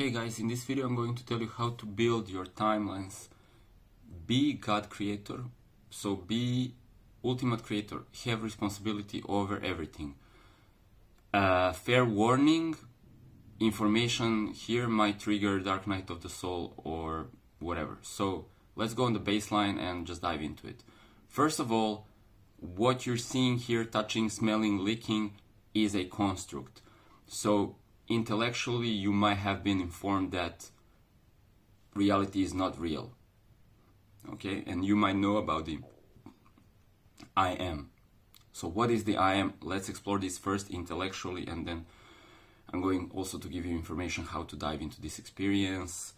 Okay guys, in this video I'm going to tell you how to build your timelines. Be God creator, so be ultimate creator, have responsibility over everything. Fair warning, information here might trigger dark night of the soul or whatever. So let's go on the baseline and just dive into it. First of all, what you're seeing here, touching, smelling, licking, is a construct. So intellectually you might have been informed that reality is not real, okay, and you might know about the I am. So what is the I am? Let's explore this first intellectually, and then I'm going also to give you information how to dive into this experience.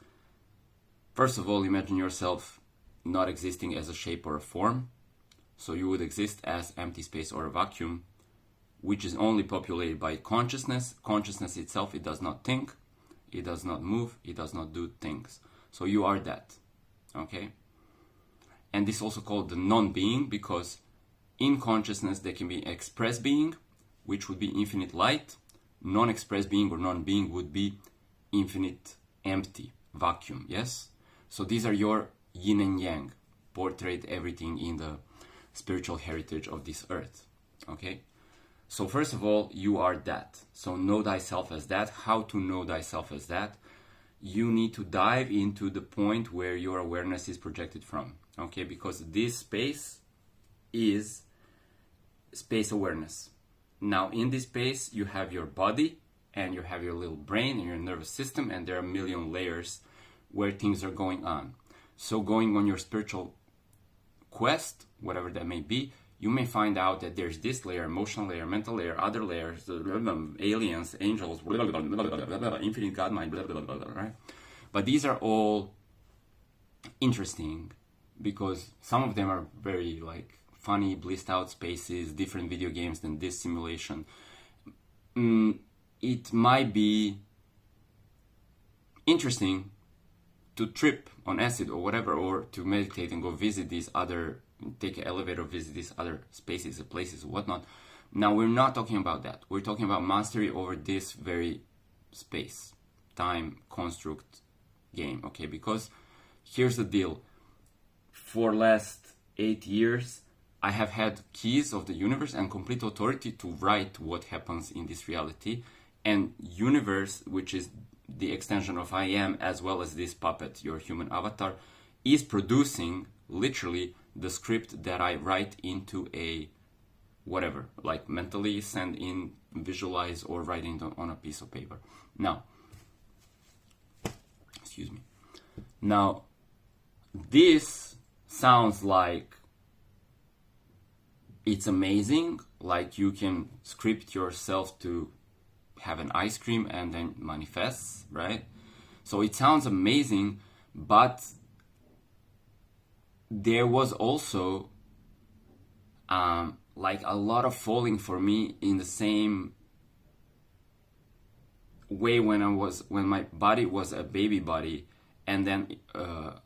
First of all, imagine yourself not existing as a shape or a form. So you would exist as empty space or a vacuum, which is only populated by consciousness. Consciousness itself, it does not think, it does not move, it does not do things. So you are that, okay? And this is also called the non-being, because in consciousness there can be express being, which would be infinite light. Non-express being or non-being would be infinite empty, vacuum, yes? So these are your yin and yang, portrait everything in the spiritual heritage of this earth, okay? So first of all, you are that. So know thyself as that. How to know thyself as that? You need to dive into the point where your awareness is projected from, okay? Because this space is space awareness. Now in this space, you have your body and you have your little brain and your nervous system, and there are a million layers where things are going on. So going on your spiritual quest, whatever that may be, you may find out that there's this layer, emotional layer, mental layer, other layers, aliens, angels, infinite God mind, right? But these are all interesting because some of them are very funny, blissed out spaces, different video games than this simulation. It might be interesting to trip on acid or whatever, or to meditate and go visit these other, take an elevator, visit these other spaces, places, whatnot. Now we're not talking about that. We're talking about mastery over this very space, time, construct game, okay? Because here's the deal. For last 8 years, I have had keys of the universe and complete authority to write what happens in this reality. And universe, which is the extension of I am, as well as this puppet, your human avatar, is producing literally the script that I write into a whatever, like mentally send in, visualize, or write it on a piece of paper. Now, excuse me. Now, this sounds like it's amazing, like you can script yourself to have an ice cream and then manifests, right? So it sounds amazing, but there was also a lot of falling for me in the same way when my body was a baby body, and then the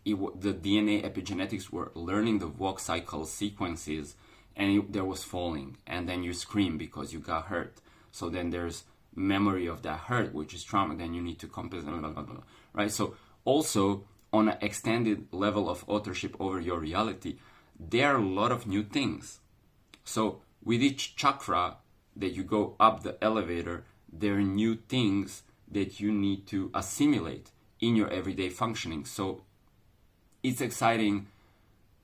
DNA epigenetics were learning the walk cycle sequences, and there was falling, and then you scream because you got hurt. So then there's memory of that hurt, which is trauma. Then you need to compensate, right? So also on an extended level of authorship over your reality, there are a lot of new things. So with each chakra that you go up the elevator, there are new things that you need to assimilate in your everyday functioning. So it's exciting,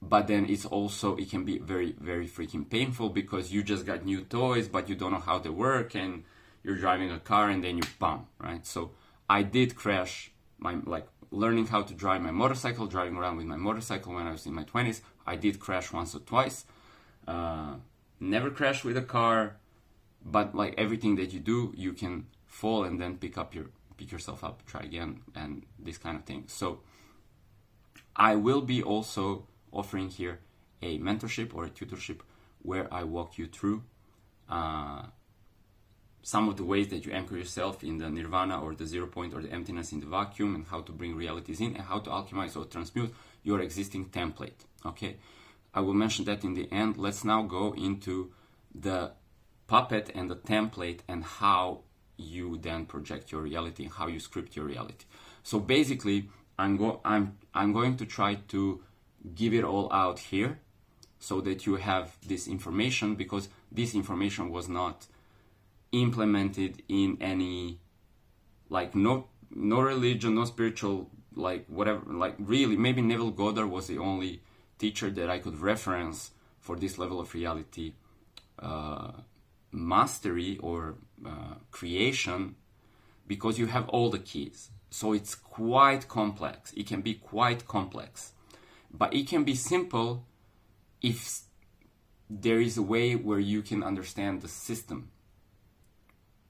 but then it's also, it can be very, very freaking painful because you just got new toys, but you don't know how they work, and you're driving a car and then you bump, right? So I did crash learning how to drive my motorcycle, driving around with my motorcycle when I was in my 20s. I did crash once or twice. Never crashed with a car, but like everything that you do, you can fall and then pick yourself up, try again, and this kind of thing. So I will be also offering here a mentorship or a tutorship where I walk you through some of the ways that you anchor yourself in the nirvana or the 0 point or the emptiness in the vacuum, and how to bring realities in, and how to alchemize or transmute your existing template, okay? I will mention that in the end. Let's now go into the puppet and the template and how you then project your reality and how you script your reality. So basically, I'm going to try to give it all out here so that you have this information, because this information was not implemented in any, like, no religion, no spiritual, like, whatever, like, really, maybe Neville Goddard was the only teacher that I could reference for this level of reality mastery or creation, because you have all the keys. So it's quite complex. It can be quite complex, but it can be simple if there is a way where you can understand the system.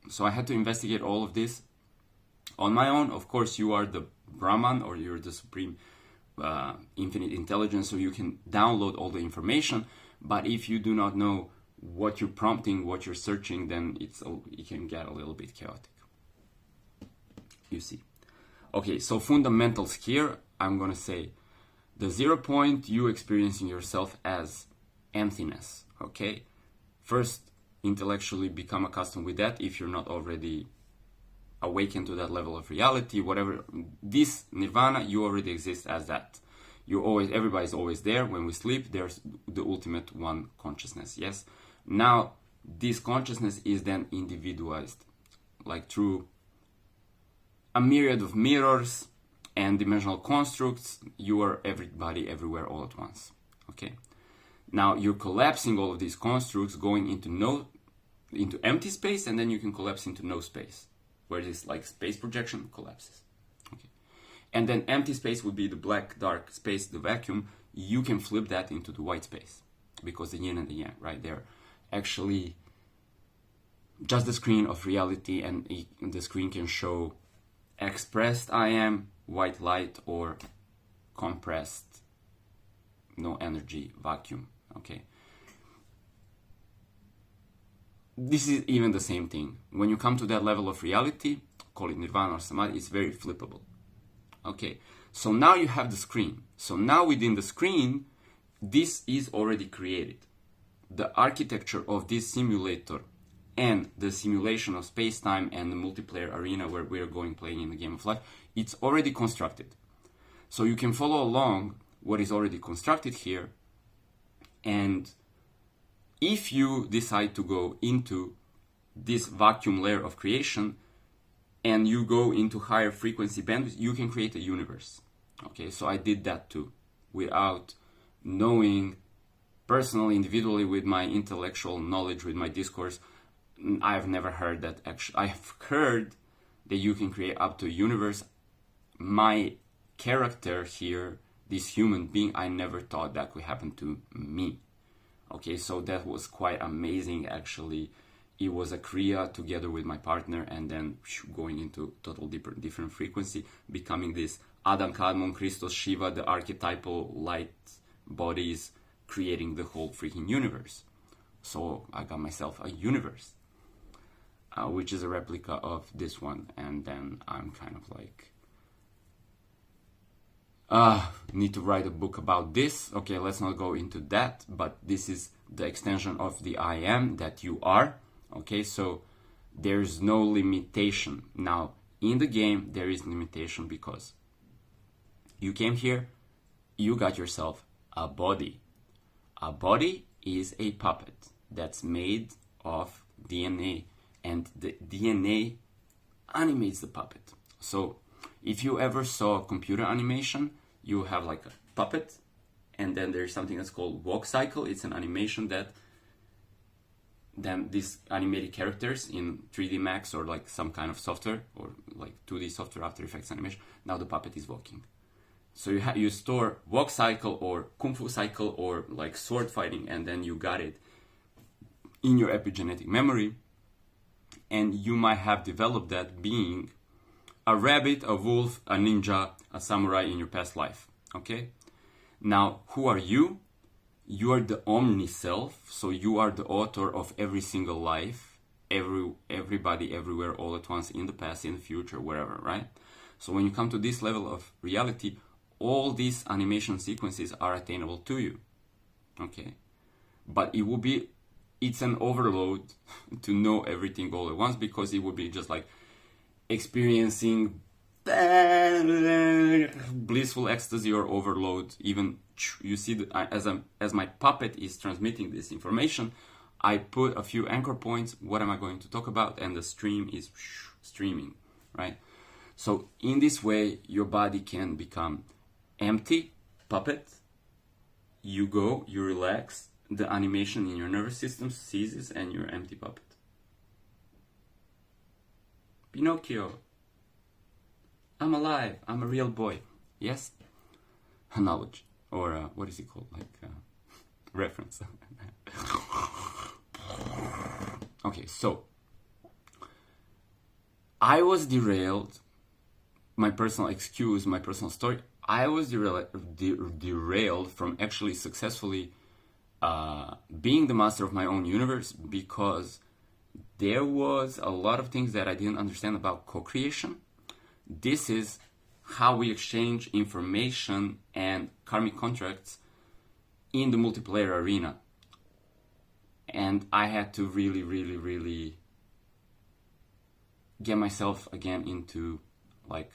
So I had to investigate all of this on my own. Of course, you are the Brahman, or you're the supreme infinite intelligence, so you can download all the information. But if you do not know what you're prompting, what you're searching, then it can get a little bit chaotic. You see. Okay, so fundamentals here, I'm going to say the 0 point, you experiencing yourself as emptiness. Okay, first, intellectually become accustomed with that if you're not already awakened to that level of reality. Whatever this nirvana, you already exist as that. Everybody's always there. When we sleep, there's the ultimate one consciousness. Yes. Now this consciousness is then individualized, like through a myriad of mirrors and dimensional constructs. You are everybody everywhere all at once. Okay. Now you're collapsing all of these constructs, going into empty space, and then you can collapse into no space, where this, like, space projection collapses. Okay. And then empty space would be the black, dark space, the vacuum. You can flip that into the white space, because the yin and the yang, right? They're actually just the screen of reality, and the screen can show expressed I am, white light, or compressed, no energy, vacuum. Okay. This is even the same thing. When you come to that level of reality, call it nirvana or samadhi, it's very flippable. Okay, so now you have the screen. So now within the screen, this is already created. The architecture of this simulator and the simulation of space-time and the multiplayer arena where we're going playing in the game of life, it's already constructed. So you can follow along what is already constructed here, and if you decide to go into this vacuum layer of creation and you go into higher frequency bandwidth, you can create a universe. Okay, so I did that too, without knowing personally, individually, with my intellectual knowledge, with my discourse. I've never heard that. Actually, I've heard that you can create up to a universe. My character here, this human being, I never thought that could happen to me. Okay, so that was quite amazing, actually. It was a kriya together with my partner, and then going into total different frequency, becoming this Adam, Kadmon, Christos, Shiva, the archetypal light bodies, creating the whole freaking universe. So I got myself a universe, which is a replica of this one. And then I'm kind of like, need to write a book about this. Okay, let's not go into that, but this is the extension of the I am that you are. Okay, so there's no limitation. Now, in the game, there is limitation because you came here, you got yourself a body. A body is a puppet that's made of DNA, and the DNA animates the puppet. So if you ever saw computer animation, you have like a puppet, and then there's something that's called walk cycle. It's an animation that then these animated characters in 3D Max or like some kind of software, or like 2D software, After Effects animation, now the puppet is walking. So you store walk cycle or kung fu cycle or like sword fighting, and then you got it in your epigenetic memory, and you might have developed that being a rabbit, a wolf, a ninja, a samurai in your past life. Okay? Now, who are you? You are the omni-self, so you are the author of every single life, everybody, everywhere, all at once, in the past, in the future, wherever, right? So when you come to this level of reality, all these animation sequences are attainable to you. Okay? But it will be it's an overload to know everything all at once, because it would be just like experiencing blissful ecstasy or overload. Even you see that as my puppet is transmitting this information, I put a few anchor points. What am I going to talk about? And the stream is streaming, right? So in this way, your body can become empty puppet. You go, you relax, the animation in your nervous system ceases, and you're empty puppet. Pinocchio. I'm alive. I'm a real boy. Yes? Knowledge. Or what is it called? Like reference. Okay, so I was derailed. My personal story. I was derailed from actually successfully being the master of my own universe, because there was a lot of things that I didn't understand about co-creation. This is how we exchange information and karmic contracts in the multiplayer arena. And I had to really, really, really get myself again into like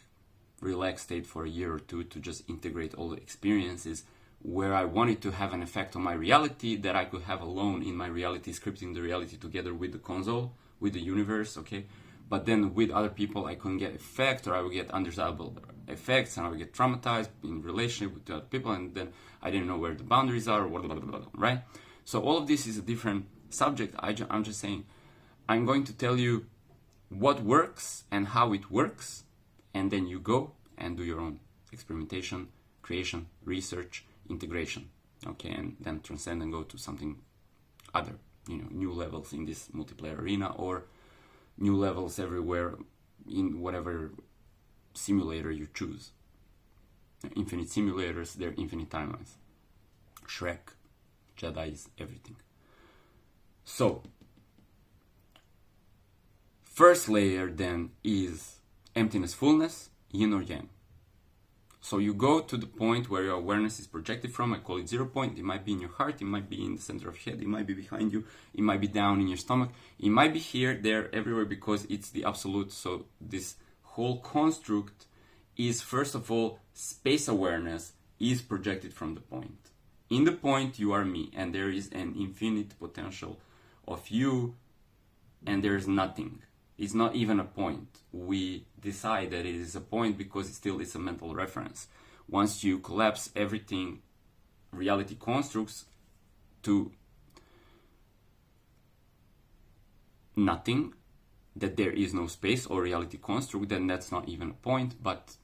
relaxed state for a year or two to just integrate all the experiences where I wanted to have an effect on my reality that I could have alone in my reality, scripting the reality together with the console, with the universe, okay? But then with other people, I couldn't get effect, or I would get undesirable effects, and I would get traumatized in relationship with other people, and then I didn't know where the boundaries are, right? So all of this is a different subject. I'm just saying, I'm going to tell you what works and how it works, and then you go and do your own experimentation, creation, research, integration, okay, and then transcend and go to something other, new levels in this multiplayer arena, or new levels everywhere in whatever simulator you choose. Infinite simulators, they're infinite timelines. Shrek, Jedi's, everything. So, first layer then is emptiness, fullness, yin or yang. So you go to the point where your awareness is projected from. I call it 0 point. It might be in your heart, it might be in the center of your head, it might be behind you, it might be down in your stomach, it might be here, there, everywhere, because it's the absolute. So this whole construct is, first of all, space awareness is projected from the point. In the point, you are me, and there is an infinite potential of you, and there is nothing. It's not even a point. We decide that it is a point because it still is a mental reference. Once you collapse everything, reality constructs, to nothing, that there is no space or reality construct, then that's not even a point, but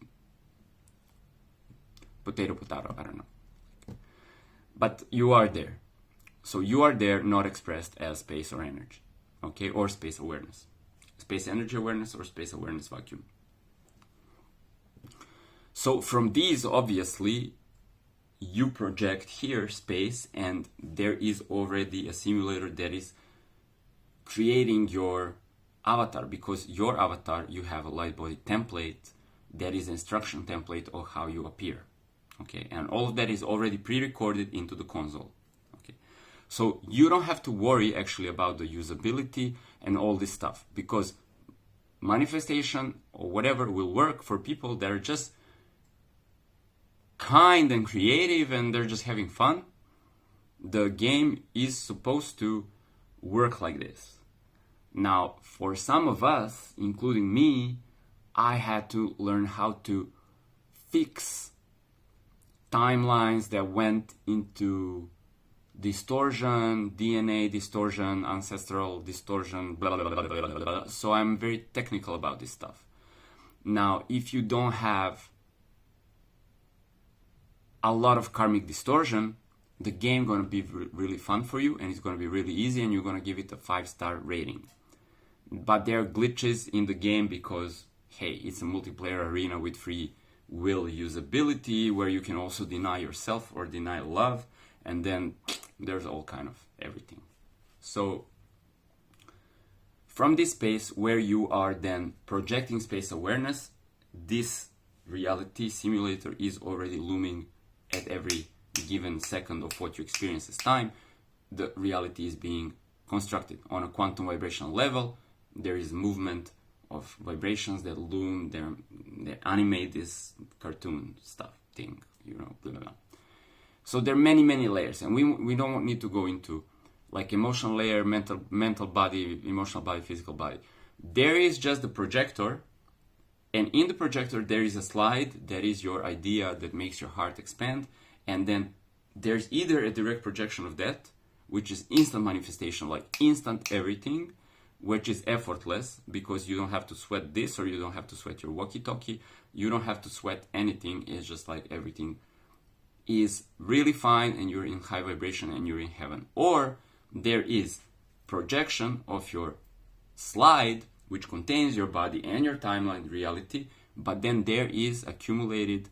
potato, I don't know. But you are there. So you are there, not expressed as space or energy, okay, or space awareness. Space energy awareness or space awareness vacuum. So from these, obviously, you project here space, and there is already a simulator that is creating your avatar, because your avatar, you have a light body template that is instruction template of how you appear, okay, and all of that is already pre-recorded into the console, okay. So you don't have to worry actually about the usability and all this stuff, because manifestation or whatever will work for people that are just kind and creative and they're just having fun. The game is supposed to work like this. Now, for some of us, including me, I had to learn how to fix timelines that went into distortion, DNA distortion, ancestral distortion, blah, blah, blah, blah, blah, blah. So I'm very technical about this stuff. Now, if you don't have a lot of karmic distortion, the game going to be really fun for you, and it's going to be really easy, and you're going to give it a 5-star rating. But there are glitches in the game because, hey, it's a multiplayer arena with free will usability, where you can also deny yourself or deny love, and then there's all kind of everything. So from this space where you are then projecting space awareness, this reality simulator is already looming at every given second of what you experience as time. The reality is being constructed on a quantum vibrational level. There is movement of vibrations that loom, they animate this cartoon stuff thing, blah, blah, blah. So there are many, many layers, and we don't need to go into like emotional layer, mental body, emotional body, physical body. There is just the projector, and in the projector there is a slide that is your idea that makes your heart expand, and then there's either a direct projection of that, which is instant manifestation, like instant everything, which is effortless because you don't have to sweat this, or you don't have to sweat your walkie-talkie, you don't have to sweat anything. It's just like everything is really fine and you're in high vibration and you're in heaven. Or there is projection of your slide, which contains your body and your timeline reality, but then there is accumulated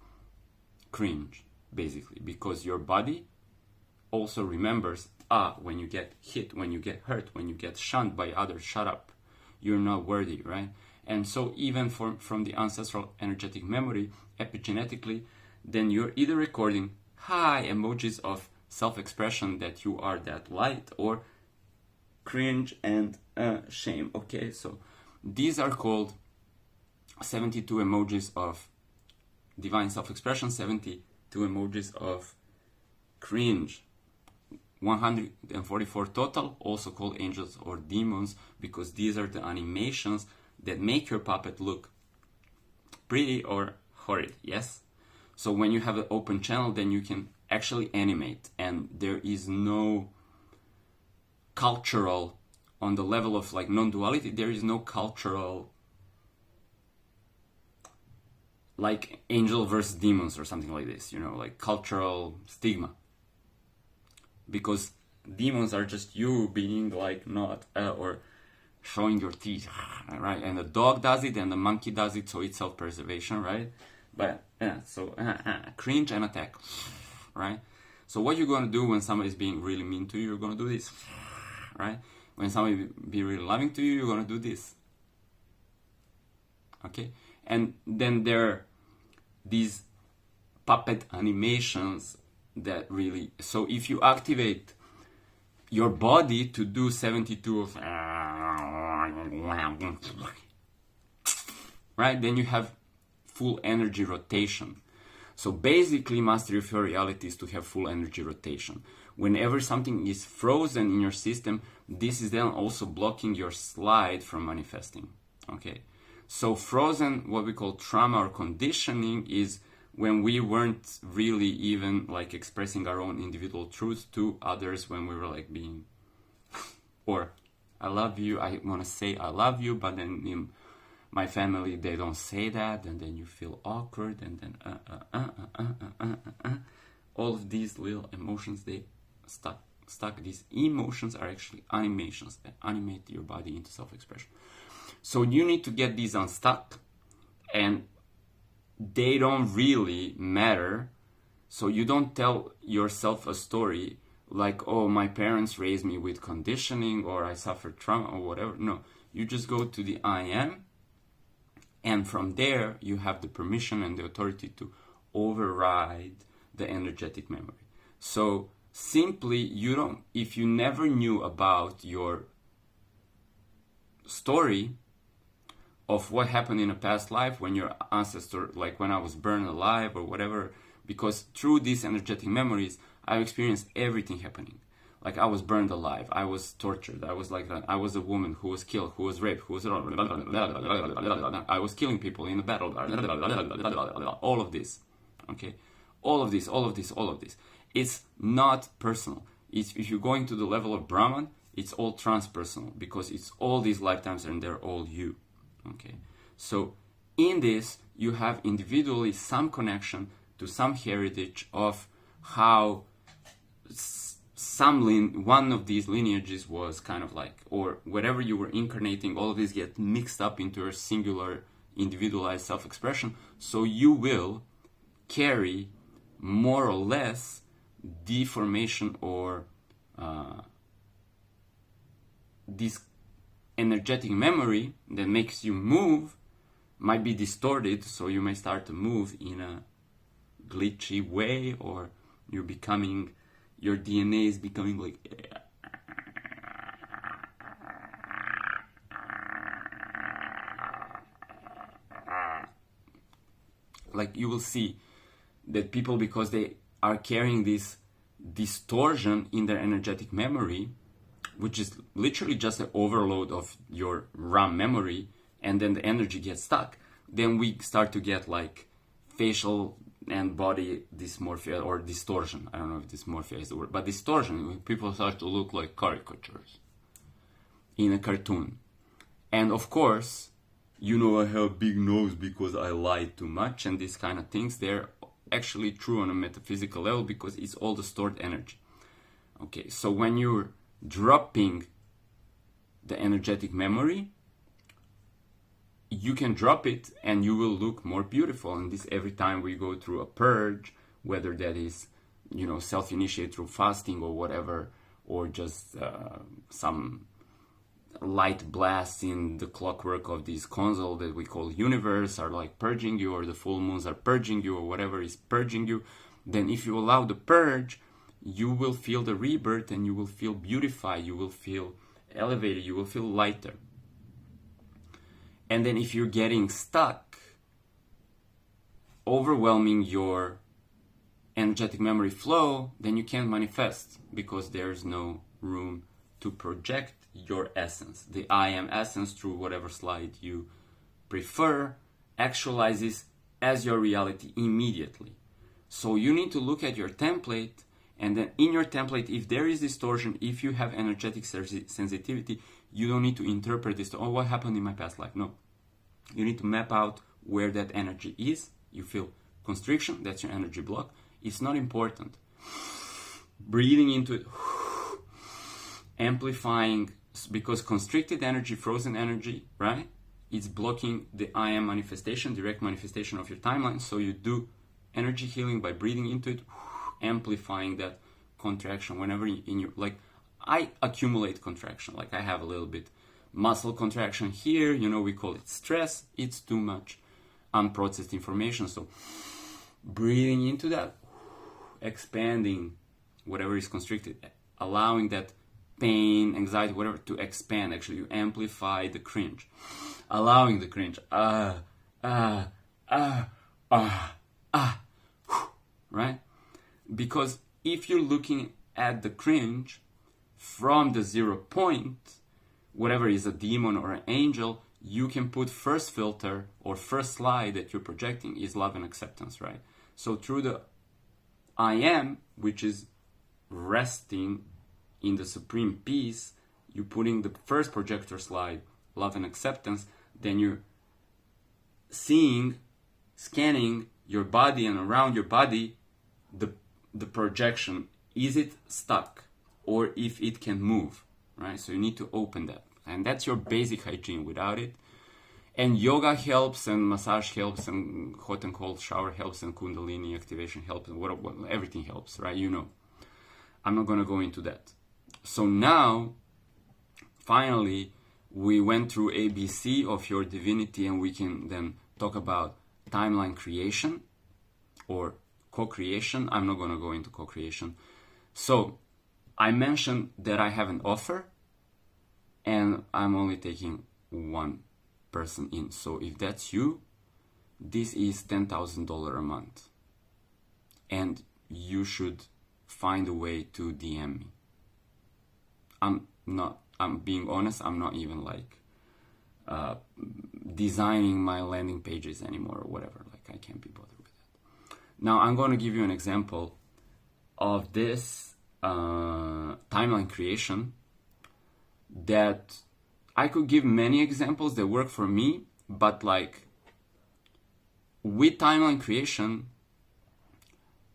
cringe, basically, because your body also remembers, when you get hit, when you get hurt, when you get shunned by others, shut up, you're not worthy, right? And so even from the ancestral energetic memory, epigenetically, then you're either recording high emojis of self-expression that you are that light, or cringe and shame. Okay, so these are called 72 emojis of divine self-expression, 72 emojis of cringe, 144 total, also called angels or demons, because these are the animations that make your puppet look pretty or horrid. Yes? So when you have an open channel, then you can actually animate, and there is no cultural, on the level of like non-duality, there is no cultural like angel versus demons or something like this, like cultural stigma. Because demons are just you being like not, or showing your teeth, right? And the dog does it and the monkey does it, so it's self-preservation, right? But so cringe and attack, right? So what you're going to do when somebody's being really mean to you, you're going to do this, right? When somebody be really loving to you, you're going to do this. Okay? And then there are these puppet animations that really, so if you activate your body to do 72 of right, then you have full energy rotation. So basically, mastery of your reality is to have full energy rotation. Whenever something is frozen in your system, this is then also blocking your slide from manifesting. Okay, so frozen, what we call trauma or conditioning, is when we weren't really even like expressing our own individual truths to others, when we were like being, or I love you, I want to say I love you, but then in my family they don't say that, and then you feel awkward, and then all of these little emotions, they stuck. These emotions are actually animations that animate your body into self-expression. So you need to get these unstuck, and they don't really matter. So you don't tell yourself a story like, oh, my parents raised me with conditioning, or I suffered trauma, or whatever. No, you just go to the I am, and from there you have the permission and the authority to override the energetic memory. So simply, if you never knew about your story of what happened in a past life, when your ancestor, like when I was burned alive or whatever, because through these energetic memories, I've experienced everything happening. Like I was burned alive, I was tortured, I was like that, I was a woman who was killed, who was raped, who was, I was killing people in the battle, all of this, okay? All of this. It's not personal. If you're going to the level of Brahman, it's all transpersonal, because it's all these lifetimes and they're all you. Okay, so in this you have individually some connection to some heritage of how one of these lineages was kind of like, or whatever you were incarnating, all of these get mixed up into a singular individualized self-expression. So you will carry more or less deformation or this energetic memory that makes you move might be distorted, so you may start to move in a glitchy way, or your DNA is becoming like like you will see that people, because they are carrying this distortion in their energetic memory, which is literally just an overload of your RAM memory, and then the energy gets stuck, then we start to get like facial and body dysmorphia or distortion. I don't know if dysmorphia is the word, but distortion, when people start to look like caricatures in a cartoon. And of course, you know, I have a big nose because I lied too much, and these kind of things, they're actually true on a metaphysical level because it's all the stored energy. Okay, so when you're dropping the energetic memory, you can drop it and you will look more beautiful. And this, every time we go through a purge, whether that is, you know, self-initiate through fasting or whatever, or just some light blasts in the clockwork of this console that we call universe are like purging you, or the full moons are purging you, or whatever is purging you, then if you allow the purge, you will feel the rebirth and you will feel beautified, you will feel elevated, you will feel lighter. And then if you're getting stuck, overwhelming your energetic memory flow, then you can't manifest because there's no room to project your essence. The I am essence, through whatever slide you prefer, actualizes as your reality immediately. So you need to look at your template, and then in your template, if there is distortion, if you have energetic sensitivity, you don't need to interpret this to, oh, what happened in my past life? No. You need to map out where that energy is. You feel constriction, that's your energy block. It's not important. Breathing into it, amplifying, because constricted energy, frozen energy, right? It's blocking the I am manifestation, direct manifestation of your timeline. So you do energy healing by breathing into it, amplifying that contraction. Whenever in your, like, I accumulate contraction, like I have a little bit muscle contraction here, you know, we call it stress. It's too much unprocessed information. So breathing into that, expanding whatever is constricted, allowing that pain, anxiety, whatever, to expand. Actually, you amplify the cringe, allowing the cringe, right? Because if you're looking at the cringe from the 0 point, whatever is a demon or an angel, you can put first filter or first slide that you're projecting is love and acceptance, right? So through the I am, which is resting in the supreme peace, you're putting the first projector slide, love and acceptance, then you're seeing, scanning your body, and around your body, the projection, is it stuck or if it can move, right? So you need to open that, and that's your basic hygiene. Without it, and yoga helps, and massage helps, and hot and cold shower helps, and kundalini activation helps, and what everything helps, right? You know, I'm not going to go into that. So now, finally, we went through ABC of your divinity, and we can then talk about timeline creation or co-creation. I'm not going to go into co-creation. So I mentioned that I have an offer, and I'm only taking one person in. So if that's you, this is $10,000 a month, and you should find a way to DM me. I'm being honest, I'm not even like designing my landing pages anymore or whatever. Like, I can't be bothered with that. Now I'm going to give you an example of this timeline creation that I could give many examples that work for me, but like with timeline creation,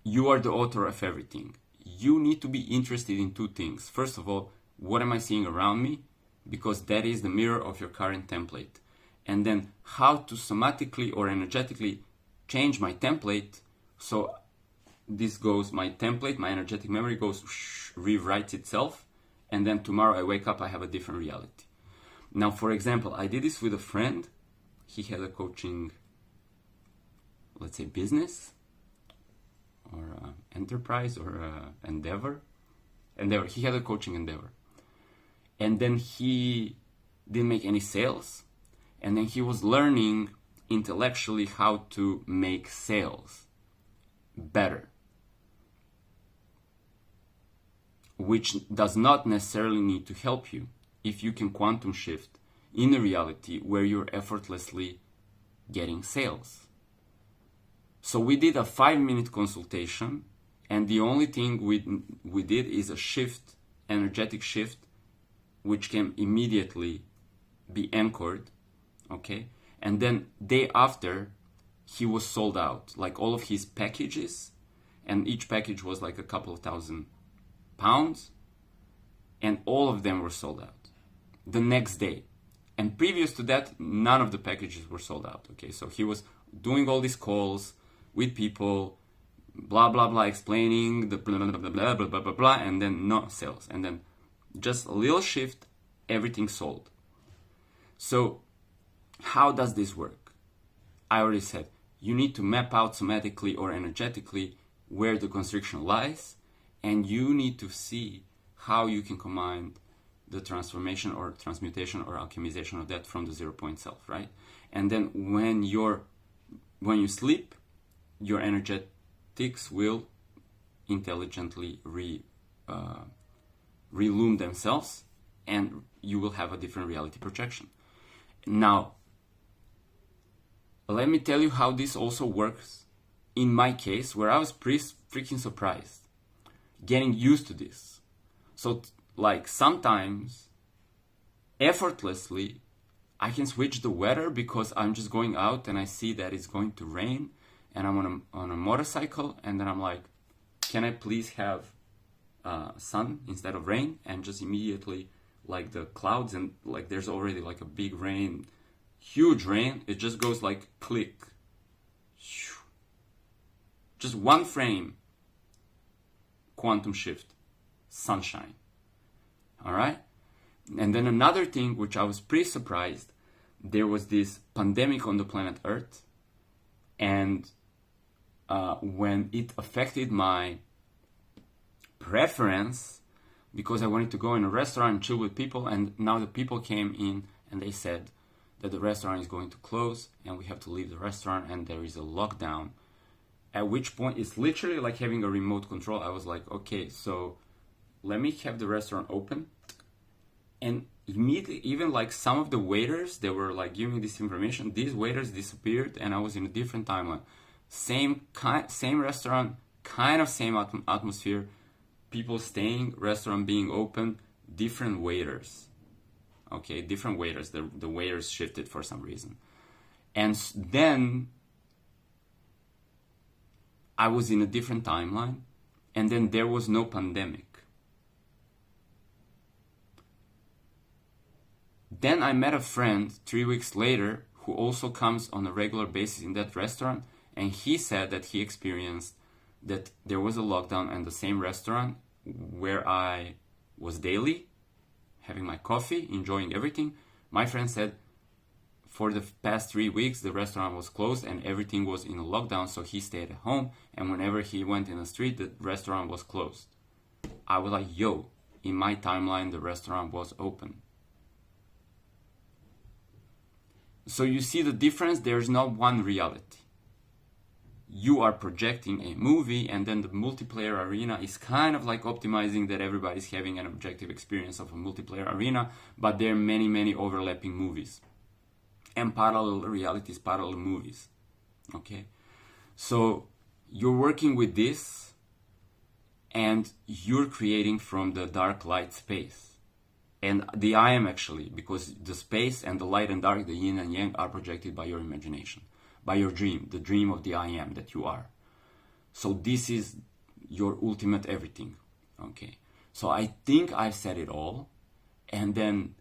you are the author of everything. You need to be interested in two things. First of all, what am I seeing around me? Because that is the mirror of your current template. And then how to somatically or energetically change my template. So this goes, my template, my energetic memory goes, rewrites itself. And then tomorrow I wake up, I have a different reality. Now, for example, I did this with a friend. He had a coaching, let's say, business or enterprise or endeavor. He had a coaching endeavor. And then he didn't make any sales. And then he was learning intellectually how to make sales better, which does not necessarily need to help you if you can quantum shift in a reality where you're effortlessly getting sales. So we did a 5-minute consultation, and the only thing we did is a shift, energetic shift, which can immediately be anchored, okay? And then day after, he was sold out, like all of his packages, and each package was like a couple of £1,000, and all of them were sold out the next day. And previous to that, none of the packages were sold out, okay? So he was doing all these calls with people, blah, blah, blah, explaining the blah, blah, blah, blah, blah, blah, blah, blah, and then no sales. And then just a little shift, everything sold. So how does this work? I already said, you need to map out somatically or energetically where the constriction lies, and you need to see how you can combine the transformation or transmutation or alchemization of that from the 0 point self, right? And then when you sleep, your energetics will intelligently relume themselves, and you will have a different reality projection. Now, let me tell you how this also works in my case, where I was pretty freaking surprised, getting used to this. So, like, sometimes, effortlessly, I can switch the weather because I'm just going out and I see that it's going to rain, and I'm on a motorcycle, and then I'm like, can I please have sun instead of rain? And just immediately, like, the clouds, and like there's already like a big rain, huge rain, it just goes like click. Just one frame, quantum shift, sunshine. All right? And then another thing, which I was pretty surprised, there was this pandemic on the planet Earth, and when it affected my preference, because I wanted to go in a restaurant and chill with people, and now the people came in and they said that the restaurant is going to close and we have to leave the restaurant and there is a lockdown. At which point, it's literally like having a remote control. I was like, okay, so let me have the restaurant open. And immediately, even like some of the waiters, they were like giving me this information, these waiters disappeared and I was in a different timeline. Same restaurant, kind of same atmosphere, people staying, restaurant being open, different waiters. Okay, different waiters. The waiters shifted for some reason. And then I was in a different timeline, and then there was no pandemic. Then I met a friend 3 weeks later who also comes on a regular basis in that restaurant, and he said that he experienced that there was a lockdown and the same restaurant where I was daily, having my coffee, enjoying everything. My friend said for the past 3 weeks the restaurant was closed and everything was in a lockdown, so he stayed at home, and whenever he went in the street, the restaurant was closed. I was like, yo, in my timeline the restaurant was open. So you see the difference? There's not one reality. You are projecting a movie, and then the multiplayer arena is kind of like optimizing that everybody's having an objective experience of a multiplayer arena, but there are many, many overlapping movies and parallel realities, parallel movies. Okay? So you're working with this, and you're creating from the dark light space. And the I am actually, because the space and the light and dark, the yin and yang, are projected by your imagination, by your dream, the dream of the I am that you are. So this is your ultimate everything. Okay. So I think I've said it all. And then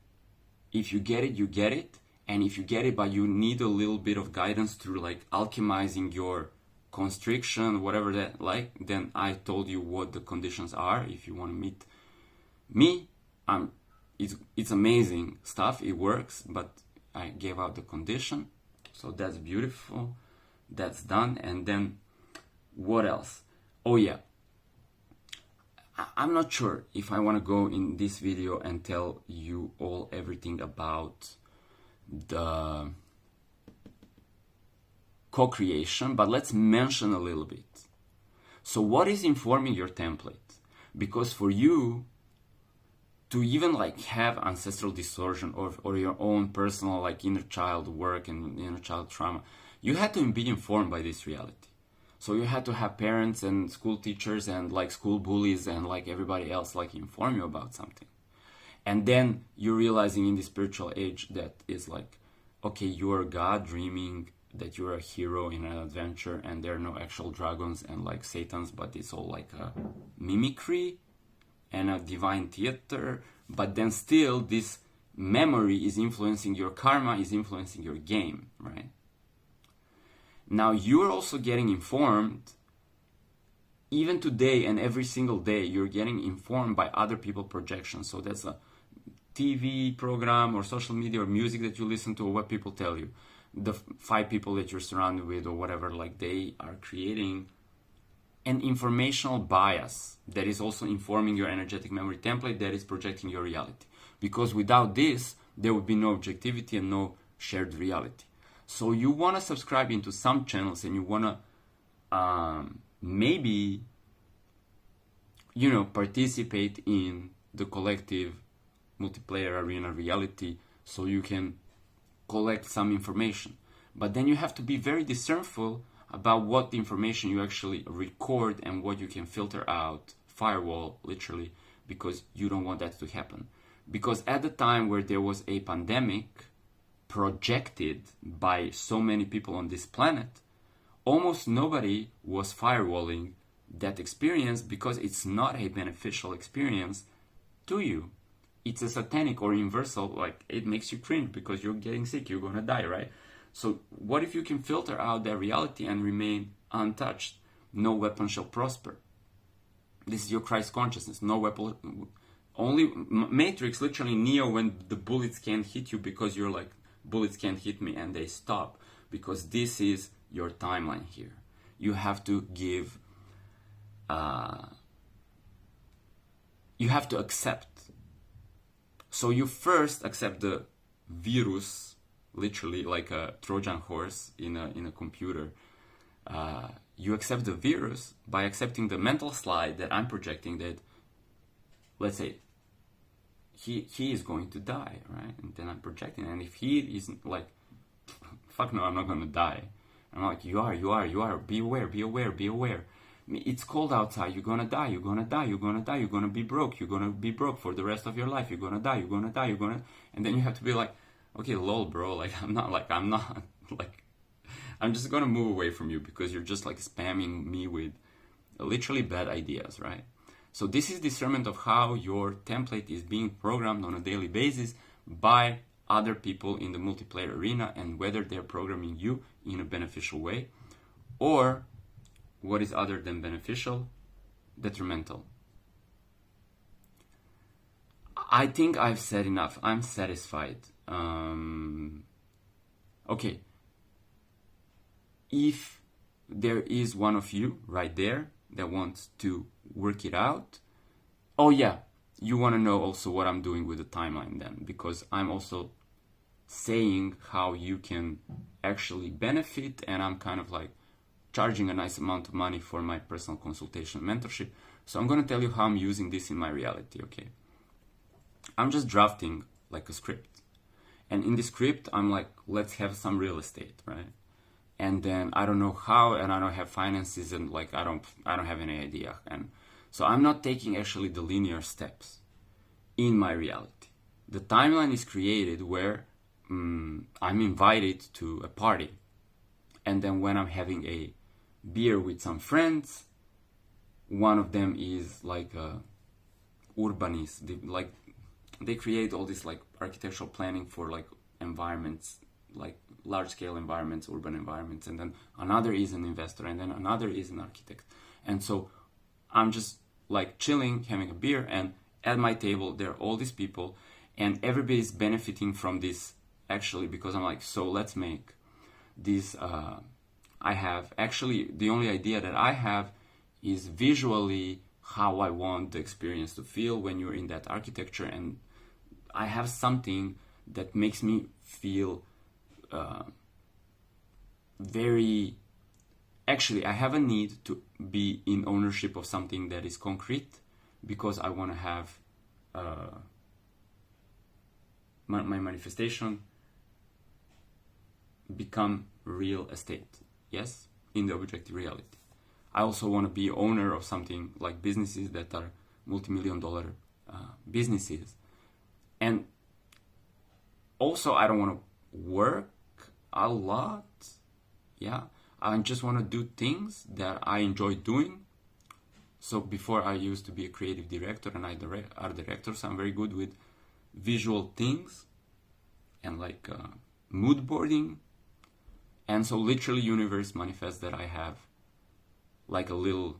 if you get it, you get it. And if you get it, but you need a little bit of guidance through like alchemizing your constriction, whatever that like, then I told you what the conditions are. If you want to meet me, it's amazing stuff. It works, but I gave out the condition. So that's beautiful. That's done. And then what else? Oh yeah. I'm not sure if I want to go in this video and tell you all everything about the co-creation, but let's mention a little bit. So what is informing your template? Because for you to even like have ancestral distortion or your own personal like inner child work and inner child trauma, you had to be informed by this reality. So you had to have parents and school teachers and like school bullies and like everybody else like inform you about something. And then you're realizing in the spiritual age that is like, okay, you're God dreaming that you're a hero in an adventure and there are no actual dragons and like satans, but it's all like a mimicry and a divine theater. But then still this memory is influencing your karma, is influencing your game, right? Now you're also getting informed, even today and every single day, you're getting informed by other people's projections. So that's a TV program or social media or music that you listen to or what people tell you. The 5 people that you're surrounded with or whatever, like they are creating an informational bias that is also informing your energetic memory template that is projecting your reality. Because without this, there would be no objectivity and no shared reality. So you want to subscribe into some channels and you want to maybe, participate in the collective multiplayer arena reality so you can collect some information. But then you have to be very discernful about what information you actually record and what you can filter out, firewall literally, because you don't want that to happen. Because at the time where there was a pandemic projected by so many people on this planet, almost nobody was firewalling that experience because it's not a beneficial experience to you. It's a satanic or universal, like it makes you cringe because you're getting sick, you're gonna die, right? So what if you can filter out that reality and remain untouched? No weapon shall prosper. This is your Christ consciousness. No weapon, only Matrix, literally Neo, when the bullets can't hit you because you're like, bullets can't hit me, and they stop. Because this is your timeline here. You have to give, you have to accept. So you first accept the virus, literally like a Trojan horse in a computer. You accept the virus by accepting the mental slide that I'm projecting that, let's say, he is going to die, right? And then I'm projecting, and if he isn't like, fuck no, I'm not going to die. I'm like, you are, be aware. It's cold outside, you're going to die, you're going to be broke for the rest of your life, you're going to die, and then you have to be like, okay, lol, bro, like, I'm just going to move away from you because you're just like spamming me with literally bad ideas, right? So this is discernment of how your template is being programmed on a daily basis by other people in the multiplayer arena and whether they're programming you in a beneficial way or what is other than beneficial, detrimental. I think I've said enough. I'm satisfied. Okay. If there is one of you right there that wants to work it out, oh yeah, you want to know also what I'm doing with the timeline then, because I'm also saying how you can actually benefit, and I'm kind of like charging a nice amount of money for my personal consultation mentorship. So I'm going to tell you how I'm using this in my reality, okay? I'm just drafting like a script. And in the script, I'm like, let's have some real estate, right? And then I don't know how, and I don't have finances, and like I don't have any idea. And so I'm not taking actually the linear steps in my reality. The timeline is created where I'm invited to a party. And then when I'm having a beer with some friends, one of them is like a urbanist. They create all this like architectural planning for like environments, like large scale environments, urban environments, and then another is an investor, and then another is an architect. And so I'm just like chilling, having a beer, and at my table there are all these people, and everybody's benefiting from this actually, because I'm like, so let's make this. I have actually, the only idea that I have is visually how I want the experience to feel when you're in that architecture, and I have something that makes me feel very, actually I have a need to be in ownership of something that is concrete, because I want to have my manifestation become real estate, yes, in the objective reality. I also want to be owner of something like businesses that are multi-million-dollar businesses. And also I don't want to work a lot, yeah. I just want to do things that I enjoy doing. So before, I used to be a creative director and art director, so I'm very good with visual things and like mood boarding. And so literally universe manifests that I have like a little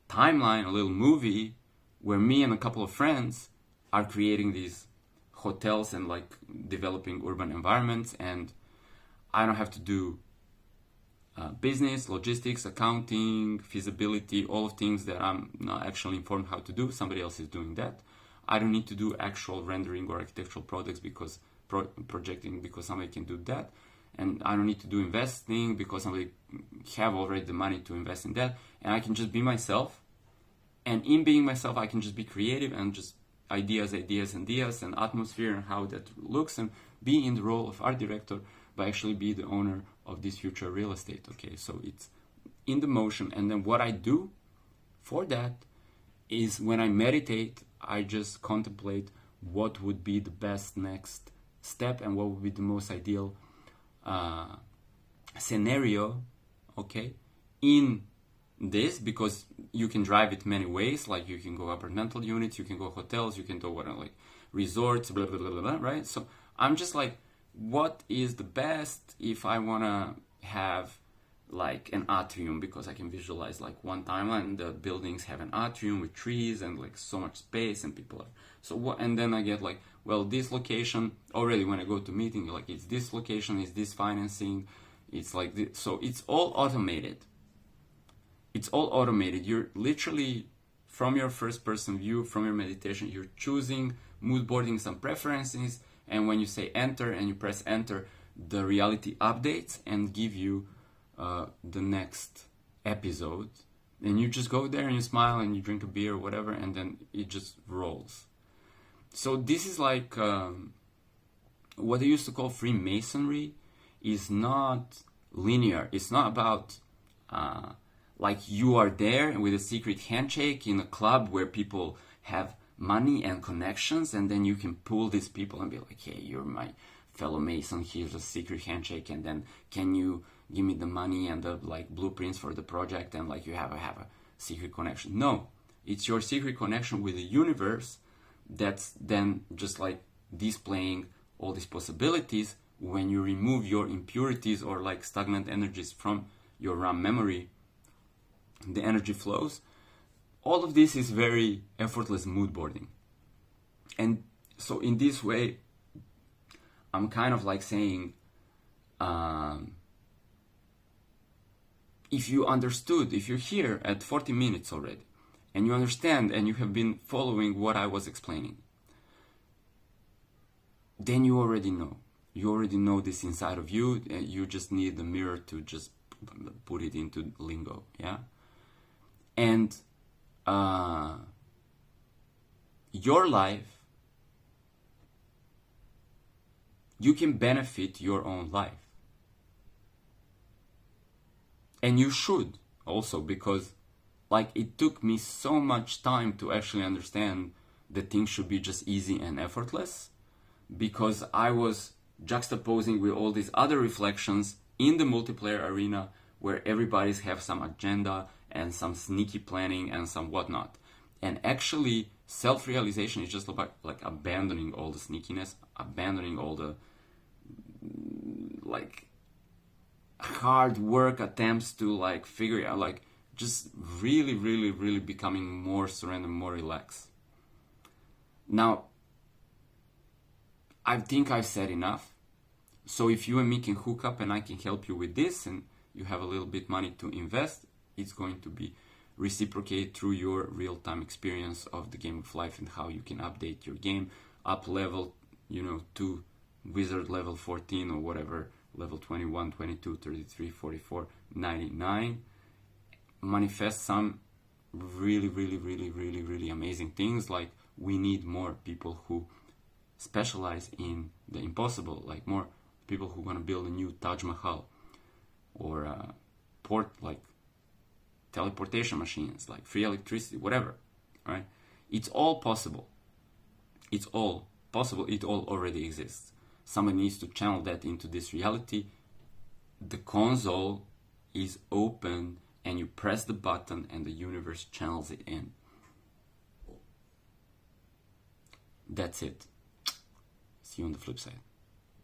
timeline, a little movie where me and a couple of friends are creating these hotels and like developing urban environments, and I don't have to do business, logistics, accounting, feasibility, all of things that I'm not actually informed how to do. Somebody else is doing that. I don't need to do actual rendering or architectural projects because projecting, because somebody can do that. And I don't need to do investing because somebody have already the money to invest in that. And I can just be myself. And in being myself, I can just be creative and just ideas and atmosphere and how that looks, and be in the role of art director, but actually be the owner of this future real estate. Okay, so it's in the motion. And then what I do for that is, when I meditate, I just contemplate what would be the best next step and what would be the most ideal scenario, okay, in this, because you can drive it many ways. Like you can go apartmental units, you can go hotels, you can do what, like resorts, blah blah blah blah, right? So I'm just like, what is the best if I want to have like an atrium, because I can visualize like one timeline, the buildings have an atrium with trees and like so much space and people are so what, and then I get like, well, this location already, when I go to meeting, like it's this location, is this financing, it's like this. So it's all automated. You're literally, from your first person view, from your meditation, you're choosing, mood boarding some preferences, and when you say enter and you press enter, the reality updates and give you the next episode, and you just go there and you smile and you drink a beer or whatever, and then it just rolls. So this is like what they used to call Freemasonry is not linear. It's not about like you are there with a secret handshake in a club where people have money and connections, and then you can pull these people and be like, hey, you're my fellow Mason, here's a secret handshake, and then can you give me the money and the like blueprints for the project, and like you have a secret connection. No, it's your secret connection with the universe that's then just like displaying all these possibilities. When you remove your impurities or like stagnant energies from your RAM memory, the energy flows. All of this is very effortless mood boarding. And so in this way, I'm kind of like saying, if you understood, if you're here at 40 minutes already, and you understand and you have been following what I was explaining, then you already know. You already know this inside of you. You just need the mirror to just put it into lingo, yeah? And your life, you can benefit your own life. And you should also, because like it took me so much time to actually understand that things should be just easy and effortless, because I was juxtaposing with all these other reflections in the multiplayer arena where everybody's have some agenda and some sneaky planning and some whatnot. And actually self-realization is just about like abandoning all the sneakiness, abandoning all the like hard work attempts to like figure it out, like just really becoming more surrendered, more relaxed. Now, I think I've said enough. So if you and me can hook up and I can help you with this, and you have a little bit money to invest, it's going to be reciprocated through your real-time experience of the game of life and how you can update your game up level, to wizard level 14 or whatever level 21, 22, 33, 44, 99, manifest some really amazing things. Like, we need more people who specialize in the impossible, like more people who want to build a new Taj Mahal, or like teleportation machines, like free electricity, whatever, right? It's all possible. It's all possible. It all already exists. Somebody needs to channel that into this reality. The console is open, and you press the button and the universe channels it in. That's it. See you on the flip side.